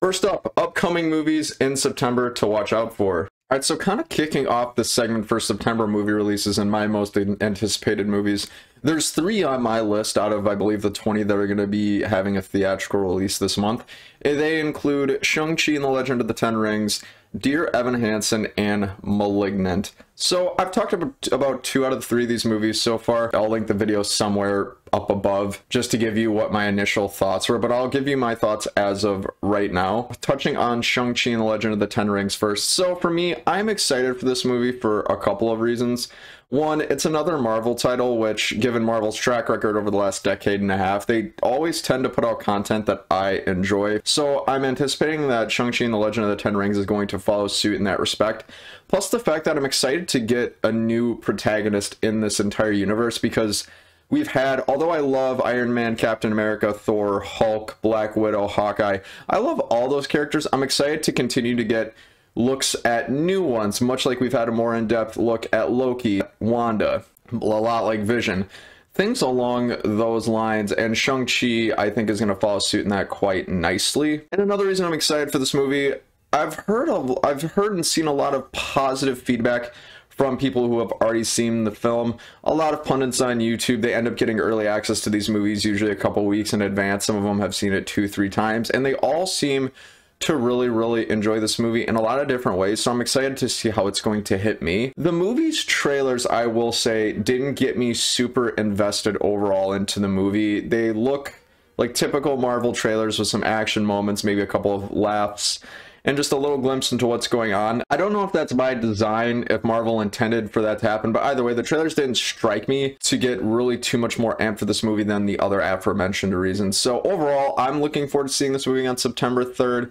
First up, upcoming movies in September to watch out for. Alright, so kind of kicking off this segment for September movie releases and my most anticipated movies, there's 3 on my list out of, I believe, the 20 that are going to be having a theatrical release this month. They include Shang-Chi and the Legend of the Ten Rings, Dear Evan Hansen, and Malignant. So I've talked about 2 out of the 3 of these movies so far. I'll link the video somewhere up above just to give you what my initial thoughts were, but I'll give you my thoughts as of right now. Touching on Shang-Chi and the Legend of the Ten Rings first. So for me, I'm excited for this movie for a couple of reasons. One, it's another Marvel title, which, given Marvel's track record over the last decade and a half, they always tend to put out content that I enjoy. So I'm anticipating that Shang-Chi and the Legend of the Ten Rings is going to follow suit in that respect. Plus the fact that I'm excited to get a new protagonist in this entire universe, because we've had, although I love Iron Man, Captain America, Thor, Hulk, Black Widow, Hawkeye, I love all those characters. I'm excited to continue to get looks at new ones, much like we've had a more in-depth look at Loki, Wanda, a lot like Vision. Things along those lines, and Shang-Chi, I think, is going to follow suit in that quite nicely. And another reason I'm excited for this movie, I've heard and seen a lot of positive feedback from people who have already seen the film. A lot of pundits on YouTube, they end up getting early access to these movies usually a couple weeks in advance. Some of them have seen it 2-3 times, and they all seem to really enjoy this movie in a lot of different ways, so I'm excited to see how it's going to hit me. The movie's trailers, I will say, didn't get me super invested overall into the movie. They look like typical Marvel trailers with some action moments, maybe a couple of laughs, and just a little glimpse into what's going on. I don't know if that's by design, if Marvel intended for that to happen, but either way, the trailers didn't strike me to get really too much more amped for this movie than the other aforementioned reasons. So overall, I'm looking forward to seeing this movie on September 3rd,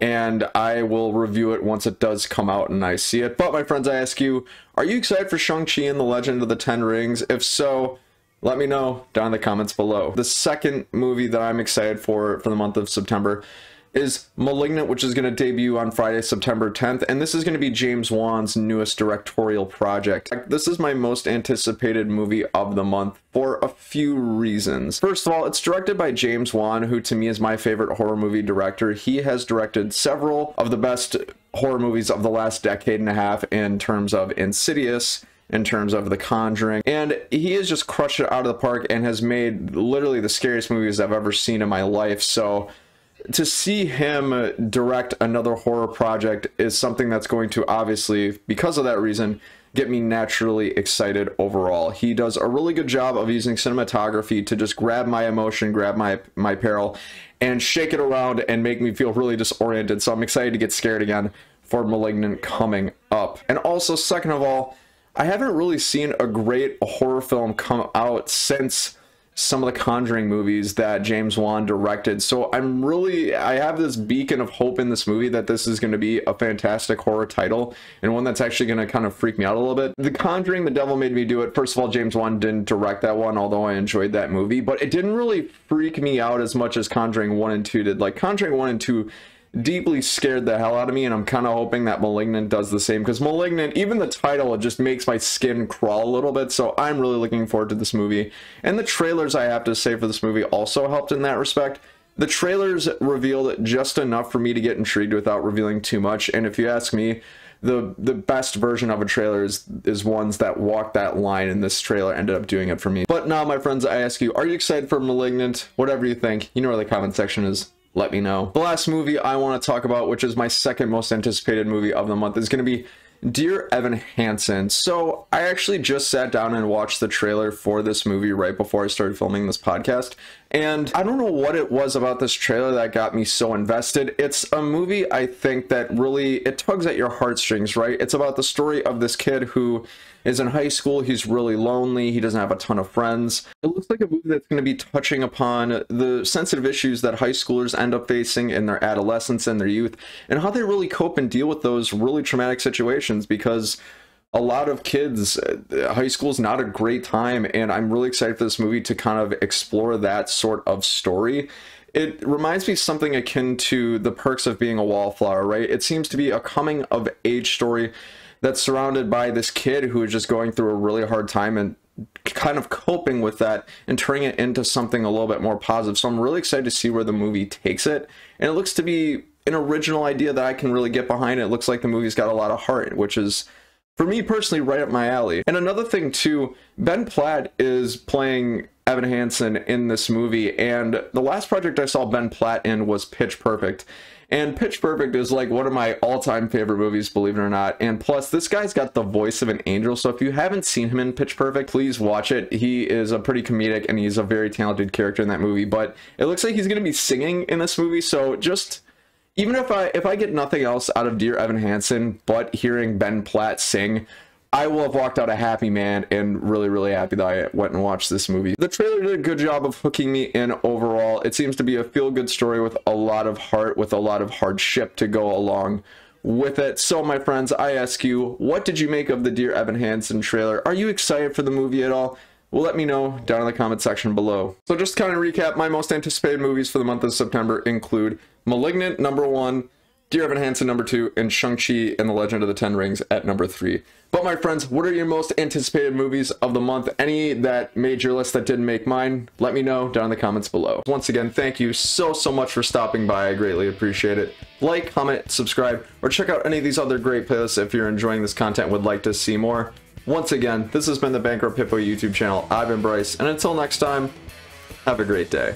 and I will review it once it does come out and I see it. But my friends, I ask you, are you excited for Shang-Chi and the Legend of the Ten Rings? If so, let me know down in the comments below. The second movie that I'm excited for the month of September is Malignant, which is going to debut on Friday, September 10th, and this is going to be James Wan's newest directorial project. This is my most anticipated movie of the month for a few reasons. First of all, it's directed by James Wan, who to me is my favorite horror movie director. He has directed several of the best horror movies of the last decade and a half in terms of Insidious, in terms of The Conjuring, and he has just crushed it out of the park and has made literally the scariest movies I've ever seen in my life. So to see him direct another horror project is something that's going to, obviously, because of that reason, get me naturally excited overall. He does a really good job of using cinematography to just grab my emotion, grab my peril, and shake it around and make me feel really disoriented. So I'm excited to get scared again for Malignant coming up. And also, second of all, I haven't really seen a great horror film come out since some of the Conjuring movies that James Wan directed. So I have this beacon of hope in this movie that this is going to be a fantastic horror title and one that's actually going to kind of freak me out a little bit. The Conjuring, The Devil Made Me Do It. First of all, James Wan didn't direct that one, although I enjoyed that movie, but it didn't really freak me out as much as Conjuring 1 and 2 did. Like, Conjuring 1 and 2 deeply scared the hell out of me, and I'm kind of hoping that Malignant does the same, because Malignant, even the title, it just makes my skin crawl a little bit. So I'm really looking forward to this movie, and the trailers, I have to say, for this movie also helped in that respect. The trailers revealed just enough for me to get intrigued without revealing too much, and if you ask me, the best version of a trailer is ones that walk that line, and this trailer ended up doing it for me. But now, my friends, I ask you, are you excited for Malignant? Whatever you think, you know where the comment section is. Let me know. The last movie I want to talk about, which is my second most anticipated movie of the month, is going to be Dear Evan Hansen. So I actually just sat down and watched the trailer for this movie right before I started filming this podcast, and I don't know what it was about this trailer that got me so invested. It's a movie, I think, that really, it tugs at your heartstrings, right? It's about the story of this kid who is in high school. He's really lonely. He doesn't have a ton of friends. It looks like a movie that's going to be touching upon the sensitive issues that high schoolers end up facing in their adolescence and their youth, and how they really cope and deal with those really traumatic situations, because a lot of kids, high school is not a great time, and I'm really excited for this movie to kind of explore that sort of story. It reminds me of something akin to The Perks of Being a Wallflower, right? It seems to be a coming-of-age story that's surrounded by this kid who is just going through a really hard time and kind of coping with that and turning it into something a little bit more positive. So I'm really excited to see where the movie takes it. And it looks to be an original idea that I can really get behind. It looks like the movie's got a lot of heart, which is, for me personally, right up my alley. And another thing too, Ben Platt is playing Evan Hansen in this movie, and the last project I saw Ben Platt in was Pitch Perfect. And Pitch Perfect is like one of my all-time favorite movies, believe it or not. And plus, this guy's got the voice of an angel, so if you haven't seen him in Pitch Perfect, please watch it. He is a pretty comedic, and he's a very talented character in that movie. But it looks like he's going to be singing in this movie, so just... even if I get nothing else out of Dear Evan Hansen but hearing Ben Platt sing, I will have walked out a happy man and really, really happy that I went and watched this movie. The trailer did a good job of hooking me in overall. It seems to be a feel-good story with a lot of heart, with a lot of hardship to go along with it. So, my friends, I ask you, what did you make of the Dear Evan Hansen trailer? Are you excited for the movie at all? Well, let me know down in the comment section below. So just to kind of recap, my most anticipated movies for the month of September include Malignant, #1, Dear Evan Hansen, #2, and Shang-Chi and the Legend of the Ten Rings at #3. But my friends, what are your most anticipated movies of the month? Any that made your list that didn't make mine? Let me know down in the comments below. Once again, thank you so much for stopping by. I greatly appreciate it. Like, comment, subscribe, or check out any of these other great playlists if you're enjoying this content and would like to see more. Once again, this has been the Bankrupt Hippo YouTube channel. I've been Bryce, and until next time, have a great day.